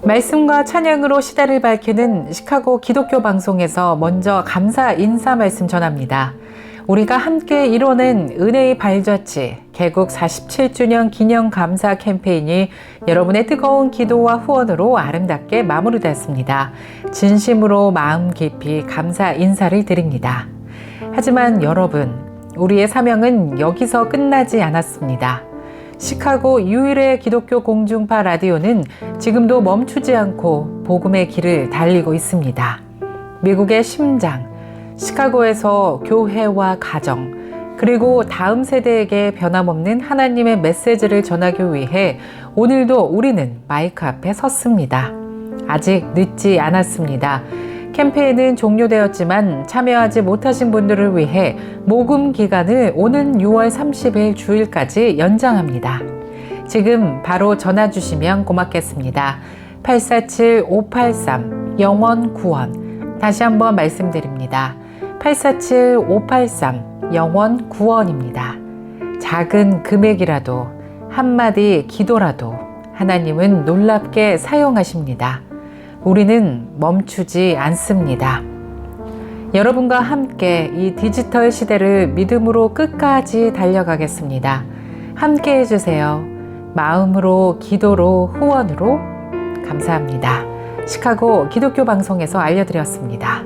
말씀과 찬양으로 시대를 밝히는 시카고 기독교 방송에서 먼저 감사 인사 말씀 전합니다. 우리가 함께 이뤄낸 은혜의 발자취 개국 47주년 기념 감사 캠페인이 여러분의 뜨거운 기도와 후원으로 아름답게 마무리됐습니다. 진심으로 마음 깊이 감사 인사를 드립니다. 하지만 여러분, 우리의 사명은 여기서 끝나지 않았습니다. 시카고 유일의 기독교 공중파 라디오는 지금도 멈추지 않고 복음의 길을 달리고 있습니다. 미국의 심장, 시카고에서 교회와 가정, 그리고 다음 세대에게 변함없는 하나님의 메시지를 전하기 위해 오늘도 우리는 마이크 앞에 섰습니다. 아직 늦지 않았습니다. 캠페인은 종료되었지만 참여하지 못하신 분들을 위해 모금 기간을 오는 6월 30일 주일까지 연장합니다. 지금 바로 전화 주시면 고맙겠습니다. 847-583 영원 구원. 다시 한번 말씀드립니다. 847-583 영원 구원입니다. 작은 금액이라도 한마디 기도라도 하나님은 놀랍게 사용하십니다. 우리는 멈추지 않습니다. 여러분과 함께 이 디지털 시대를 믿음으로 끝까지 달려가겠습니다. 함께 해주세요. 마음으로, 기도로, 후원으로 감사합니다. 시카고 기독교 방송에서 알려드렸습니다.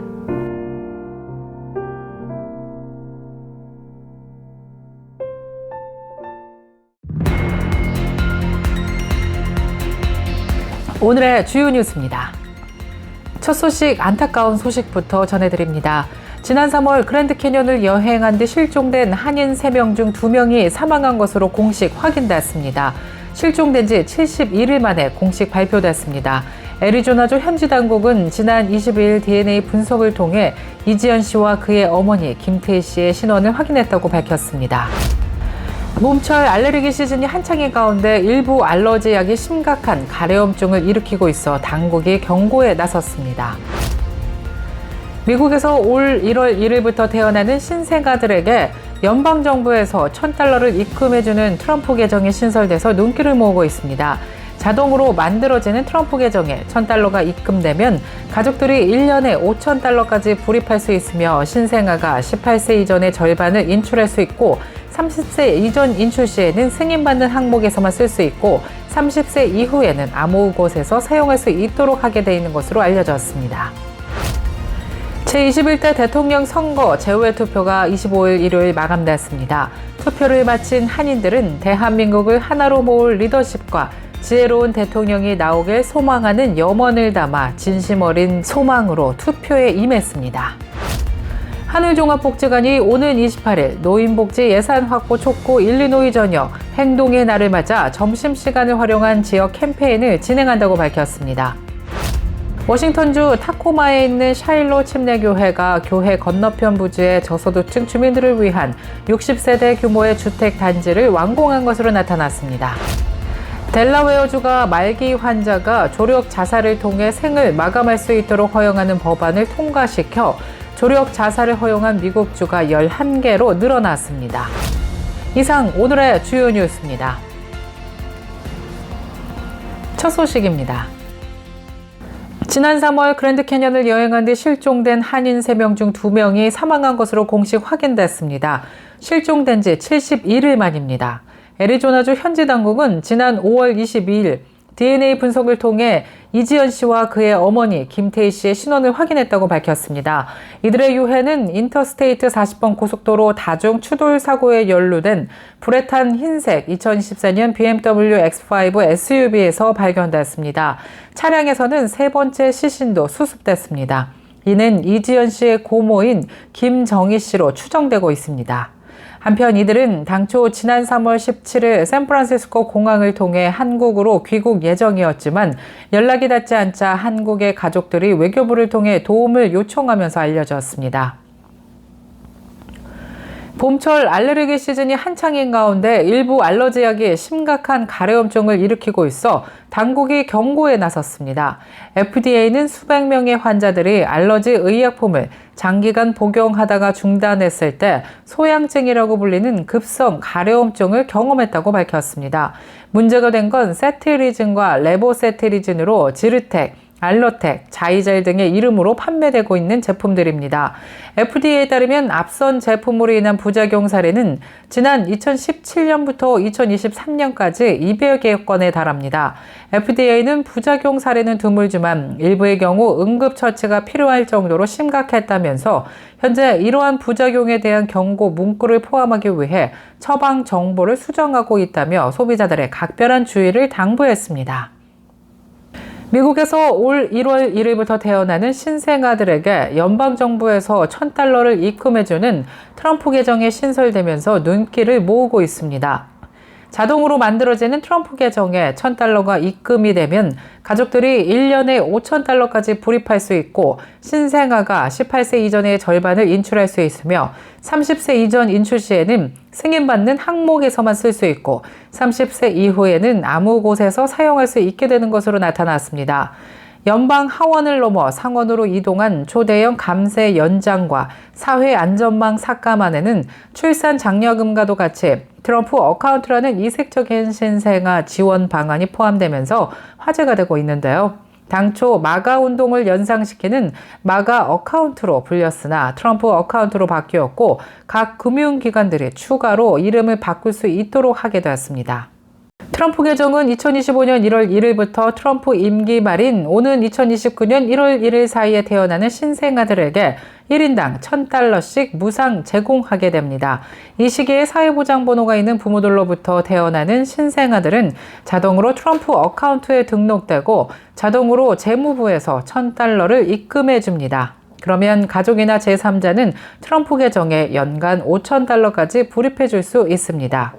오늘의 주요 뉴스입니다. 첫 소식, 안타까운 소식부터 전해드립니다. 지난 3월 그랜드 캐년을 여행한 듯 실종된 한인 3명 중 2명이 사망한 것으로 공식 확인됐습니다. 실종된 지 71일 만에 공식 발표됐습니다. 애리조나주 현지 당국은 지난 22일 DNA 분석을 통해 이지연 씨와 그의 어머니 김태희 씨의 신원을 확인했다고 밝혔습니다. 봄철 알레르기 시즌이 한창인 가운데 일부 알러지 약이 심각한 가려움증을 일으키고 있어 당국이 경고에 나섰습니다. 미국에서 올 1월 1일부터 태어나는 신생아들에게 연방정부에서 $1,000를 입금해주는 트럼프 계정이 신설돼서 눈길을 모으고 있습니다. 자동으로 만들어지는 트럼프 계정에 $1,000가 입금되면 가족들이 1년에 $5,000까지 불입할 수 있으며 신생아가 18세 이전의 절반을 인출할 수 있고 30세 이전 인출 시에는 승인받는 항목에서만 쓸 수 있고 30세 이후에는 아무 곳에서 사용할 수 있도록 하게 돼 있는 것으로 알려졌습니다. 제21대 대통령 선거 제후의 투표가 25일 일요일 마감됐습니다. 투표를 마친 한인들은 대한민국을 하나로 모을 리더십과 지혜로운 대통령이 나오길 소망하는 염원을 담아 진심 어린 소망으로 투표에 임했습니다. 하늘종합복지관이 오는 28일 노인복지 예산 확보 촉구 일리노이 전역 행동의 날을 맞아 점심시간을 활용한 지역 캠페인을 진행한다고 밝혔습니다. 워싱턴주 타코마에 있는 샤일로 침례교회가 교회 건너편 부지의 저소득층 주민들을 위한 60세대 규모의 주택 단지를 완공한 것으로 나타났습니다. 델라웨어주가 말기 환자가 조력 자살을 통해 생을 마감할 수 있도록 허용하는 법안을 통과시켜 조력 자살을 허용한 미국주가 11개로 늘어났습니다. 이상 오늘의 주요 뉴스입니다. 첫 소식입니다. 지난 3월 그랜드 캐년을 여행한 듯 실종된 한인 3명 중 2명이 사망한 것으로 공식 확인됐습니다. 실종된 지 71일 만입니다. 애리조나주 현지 당국은 지난 5월 22일 DNA 분석을 통해 이지연 씨와 그의 어머니 김태희 씨의 신원을 확인했다고 밝혔습니다. 이들의 유해는 인터스테이트 40번 고속도로 다중 추돌 사고에 연루된 불에 탄 흰색 2024년 BMW X5 SUV에서 발견됐습니다. 차량에서는 세 번째 시신도 수습됐습니다. 이는 이지연 씨의 고모인 김정희 씨로 추정되고 있습니다. 한편 이들은 당초 지난 3월 17일 샌프란시스코 공항을 통해 한국으로 귀국 예정이었지만 연락이 닿지 않자 한국의 가족들이 외교부를 통해 도움을 요청하면서 알려졌습니다. 봄철 알레르기 시즌이 한창인 가운데 일부 알러지약이 심각한 가려움증을 일으키고 있어 당국이 경고에 나섰습니다. FDA는 수백 명의 환자들이 알러지 의약품을 장기간 복용하다가 중단했을 때 소양증이라고 불리는 급성 가려움증을 경험했다고 밝혔습니다. 문제가 된 건 세트리진과 레보세트리진으로 지르텍, 알러텍, 자이젤 등의 이름으로 판매되고 있는 제품들입니다. FDA에 따르면 앞선 제품으로 인한 부작용 사례는 지난 2017년부터 2023년까지 200여 개 건에 달합니다. FDA는 부작용 사례는 드물지만 일부의 경우 응급처치가 필요할 정도로 심각했다면서 현재 이러한 부작용에 대한 경고 문구를 포함하기 위해 처방 정보를 수정하고 있다며 소비자들의 각별한 주의를 당부했습니다. 미국에서 올 1월 1일부터 태어나는 신생아들에게 연방정부에서 $1,000를 입금해주는 트럼프 계정이 신설되면서 눈길을 모으고 있습니다. 자동으로 만들어지는 트럼프 계정에 $1,000가 입금이 되면 가족들이 1년에 $5,000까지 불입할 수 있고 신생아가 18세 이전의 절반을 인출할 수 있으며 30세 이전 인출 시에는 승인받는 항목에서만 쓸 수 있고 30세 이후에는 아무 곳에서 사용할 수 있게 되는 것으로 나타났습니다. 연방 하원을 넘어 상원으로 이동한 초대형 감세 연장과 사회 안전망 삭감안에는 출산 장려금과도 같이 트럼프 어카운트라는 이색적인 신생아 지원 방안이 포함되면서 화제가 되고 있는데요. 당초 마가 운동을 연상시키는 마가 어카운트로 불렸으나 트럼프 어카운트로 바뀌었고 각 금융기관들이 추가로 이름을 바꿀 수 있도록 하게 되었습니다. 트럼프 계정은 2025년 1월 1일부터 트럼프 임기 말인 오는 2029년 1월 1일 사이에 태어나는 신생아들에게 1인당 $1,000씩 무상 제공하게 됩니다. 이 시기에 사회보장번호가 있는 부모들로부터 태어나는 신생아들은 자동으로 트럼프 어카운트에 등록되고 자동으로 재무부에서 $1,000를 입금해 줍니다. 그러면 가족이나 제3자는 트럼프 계정에 연간 $5,000까지 불입해 줄 수 있습니다.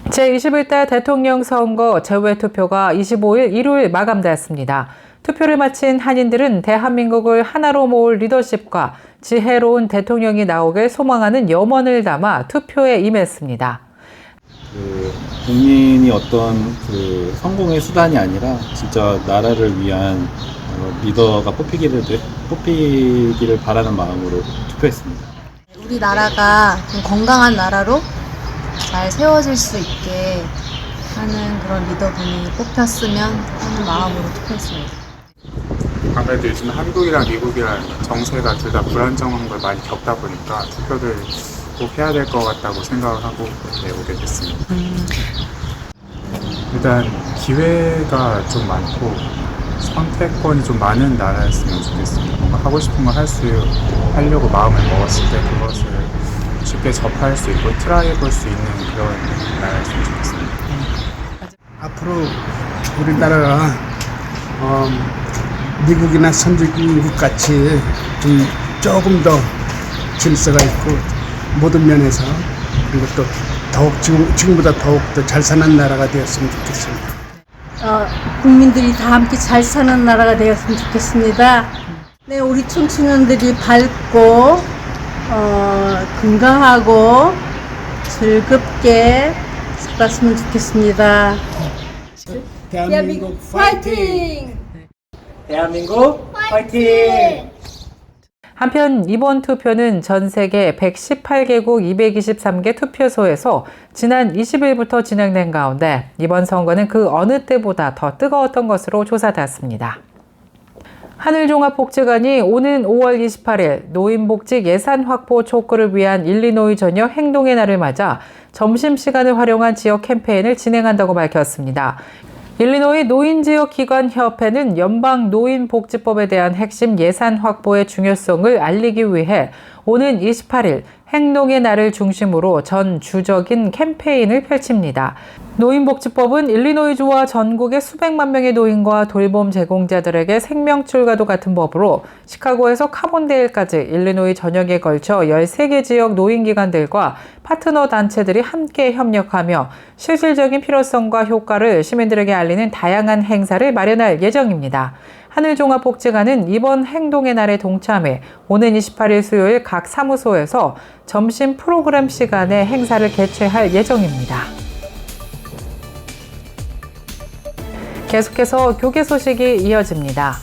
제21대 대통령 선거 재외투표가 25일 일요일 마감되었습니다. 투표를 마친 한인들은 대한민국을 하나로 모을 리더십과 지혜로운 대통령이 나오길 소망하는 염원을 담아 투표에 임했습니다. 국민이 어떤 성공의 수단이 아니라 진짜 나라를 위한 리더가 뽑히기를 바라는 마음으로 투표했습니다. 우리나라가 좀 건강한 나라로 잘 세워질 수 있게 하는 그런 리더분이 뽑혔으면 하는 마음으로 투표했습니다. 아무래도 요즘 한국이랑 미국이랑 정세가 둘 다 불안정한 걸 많이 겪다 보니까 투표를 꼭 해야 될 것 같다고 생각을 하고 오게 됐습니다. 일단 기회가 좀 많고 선택권이 좀 많은 나라였으면 좋겠습니다. 뭔가 하고 싶은 걸 하려고 마음을 먹었을 때 그것을 쉽게 접할 수 있고 트라이 해볼 수 있는 그런 나라였으면 좋겠습니다. 앞으로 우리나라가 미국이나 선진국 같이 조금 더 질서가 있고 모든 면에서 그리고 또 더욱 지금보다 더욱 더 잘 사는 나라가 되었으면 좋겠습니다. 국민들이 다 함께 잘 사는 나라가 되었으면 좋겠습니다. 네, 우리 청소년들이 밝고 건강하고 즐겁게 살았으면 좋겠습니다. 대한민국 파이팅! 대한민국 파이팅! 한편 이번 투표는 전 세계 118개국 223개 투표소에서 지난 20일부터 진행된 가운데 이번 선거는 그 어느 때보다 더 뜨거웠던 것으로 조사됐습니다. 하늘종합복지관이 오는 5월 28일 노인복지 예산 확보 촉구를 위한 일리노이 전역 행동의 날을 맞아 점심시간을 활용한 지역 캠페인을 진행한다고 밝혔습니다. 일리노이 노인지역기관협회는 연방노인복지법에 대한 핵심 예산 확보의 중요성을 알리기 위해 오는 28일 행동의 날을 중심으로 전 주적인 캠페인을 펼칩니다. 노인복지법은 일리노이주와 전국의 수백만 명의 노인과 돌봄 제공자들에게 생명줄과도 같은 법으로 시카고에서 카본데일까지 일리노이 전역에 걸쳐 13개 지역 노인기관들과 파트너 단체들이 함께 협력하며 실질적인 필요성과 효과를 시민들에게 알리는 다양한 행사를 마련할 예정입니다. 하늘종합복지관은 이번 행동의 날에 동참해 오는 28일 수요일 각 사무소에서 점심 프로그램 시간에 행사를 개최할 예정입니다. 계속해서 교계 소식이 이어집니다.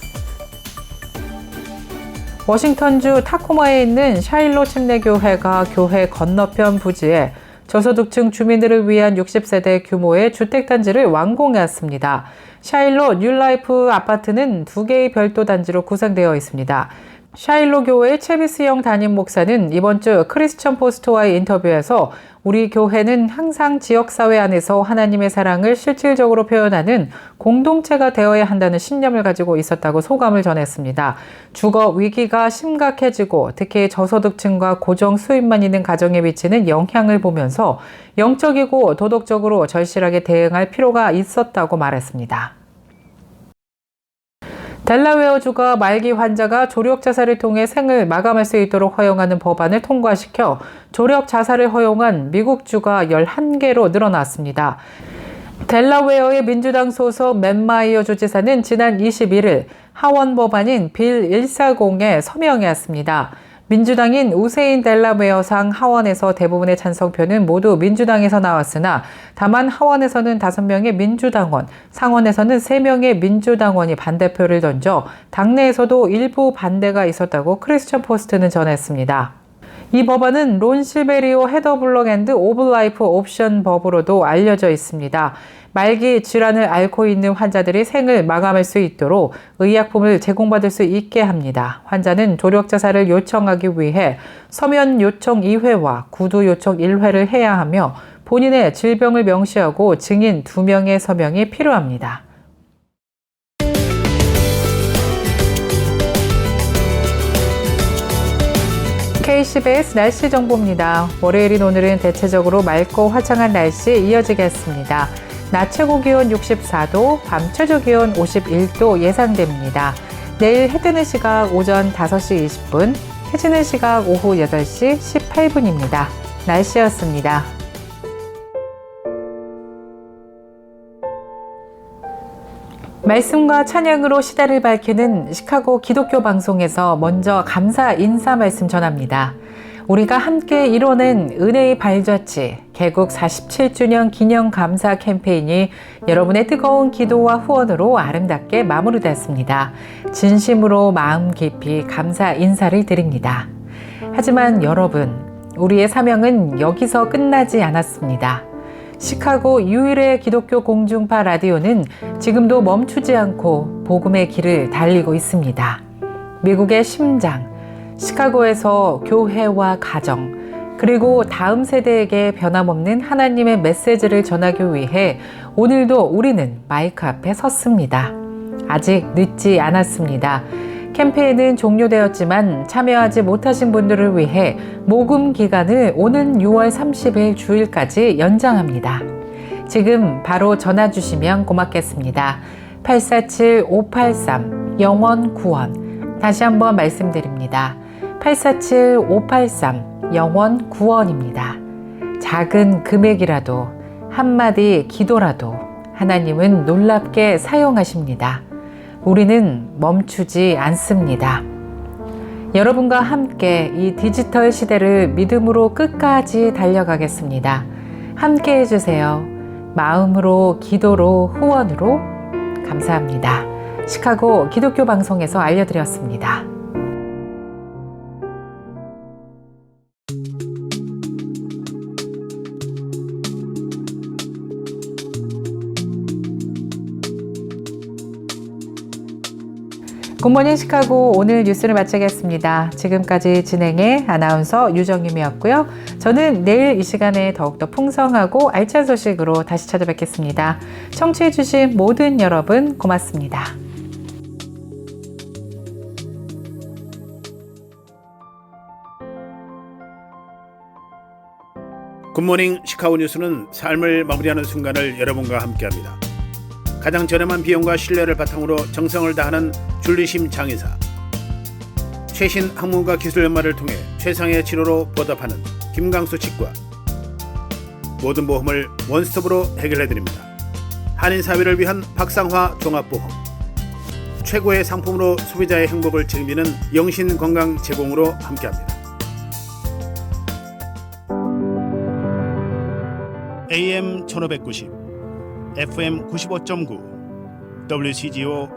워싱턴주 타코마에 있는 샤일로 침례교회가 교회 건너편 부지에 저소득층 주민들을 위한 60세대 규모의 주택단지를 완공했습니다. 샤일로 뉴라이프 아파트는 2개의 별도 단지로 구성되어 있습니다. 샤일로 교회의 채비스 영 담임 목사는 이번 주 크리스천 포스트와의 인터뷰에서 우리 교회는 항상 지역사회 안에서 하나님의 사랑을 실질적으로 표현하는 공동체가 되어야 한다는 신념을 가지고 있었다고 소감을 전했습니다. 주거 위기가 심각해지고 특히 저소득층과 고정 수입만 있는 가정에 미치는 영향을 보면서 영적이고 도덕적으로 절실하게 대응할 필요가 있었다고 말했습니다. 델라웨어주가 말기 환자가 조력 자살을 통해 생을 마감할 수 있도록 허용하는 법안을 통과시켜 조력 자살을 허용한 미국주가 11개로 늘어났습니다. 델라웨어의 민주당 소속 맷마이어 주지사는 지난 21일 하원 법안인 빌 140에 서명했습니다. 민주당인 우세인 델라웨어상 하원에서 대부분의 찬성표는 모두 민주당에서 나왔으나 다만 하원에서는 5명의 민주당원, 상원에서는 3명의 민주당원이 반대표를 던져 당내에서도 일부 반대가 있었다고 크리스천 포스트는 전했습니다. 이 법안은 론 실베리오 헤더 블록 앤드 오브 라이프 옵션 법으로도 알려져 있습니다. 말기 질환을 앓고 있는 환자들이 생을 마감할 수 있도록 의약품을 제공받을 수 있게 합니다. 환자는 조력 자살을 요청하기 위해 서면 요청 2회와 구두 요청 1회를 해야 하며 본인의 질병을 명시하고 증인 2명의 서명이 필요합니다. KCBS 날씨 정보입니다. 월요일인 오늘은 대체적으로 맑고 화창한 날씨 이어지겠습니다. 낮 최고 기온 64도, 밤 최저 기온 51도 예상됩니다. 내일 해 뜨는 시각 오전 5시 20분, 해 지는 시각 오후 8시 18분입니다. 날씨였습니다. 말씀과 찬양으로 시대를 밝히는 시카고 기독교 방송에서 먼저 감사 인사 말씀 전합니다. 우리가 함께 이뤄낸 은혜의 발자취 개국 47주년 기념 감사 캠페인이 여러분의 뜨거운 기도와 후원으로 아름답게 마무리됐습니다. 진심으로 마음 깊이 감사 인사를 드립니다. 하지만 여러분, 우리의 사명은 여기서 끝나지 않았습니다. 시카고 유일의 기독교 공중파 라디오는 지금도 멈추지 않고 복음의 길을 달리고 있습니다. 미국의 심장, 시카고에서 교회와 가정, 그리고 다음 세대에게 변함없는 하나님의 메시지를 전하기 위해 오늘도 우리는 마이크 앞에 섰습니다. 아직 늦지 않았습니다. 캠페인은 종료되었지만 참여하지 못하신 분들을 위해 모금 기간을 오는 6월 30일 주일까지 연장합니다. 지금 바로 전화 주시면 고맙겠습니다. 847-583 영원 구원. 다시 한번 말씀드립니다. 847-583 영원 구원입니다. 작은 금액이라도 한마디 기도라도 하나님은 놀랍게 사용하십니다. 우리는 멈추지 않습니다. 여러분과 함께 이 디지털 시대를 믿음으로 끝까지 달려가겠습니다. 함께 해주세요. 마음으로, 기도로, 후원으로 감사합니다. 시카고 기독교 방송에서 알려드렸습니다. 굿모닝 시카고 오늘 뉴스를 마치겠습니다. 지금까지 진행의 아나운서 유정임이었고요. 저는 내일 이 시간에 더욱더 풍성하고 알찬 소식으로 다시 찾아뵙겠습니다. 청취해주신 모든 여러분 고맙습니다. 굿모닝 시카고 뉴스는 삶을 마무리하는 순간을 여러분과 함께합니다. 가장 저렴한 비용과 신뢰를 바탕으로 정성을 다하는 줄리심 장의사, 최신 학문과 기술 연마를 통해 최상의 치료로 보답하는 김강수 치과, 모든 보험을 원스톱으로 해결해드립니다. 한인사회를 위한 박상화 종합보험, 최고의 상품으로 소비자의 행복을 책임지는 영신건강 제공으로 함께합니다. AM 1590, FM 95.9, WCGO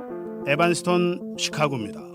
에반스톤 시카고입니다.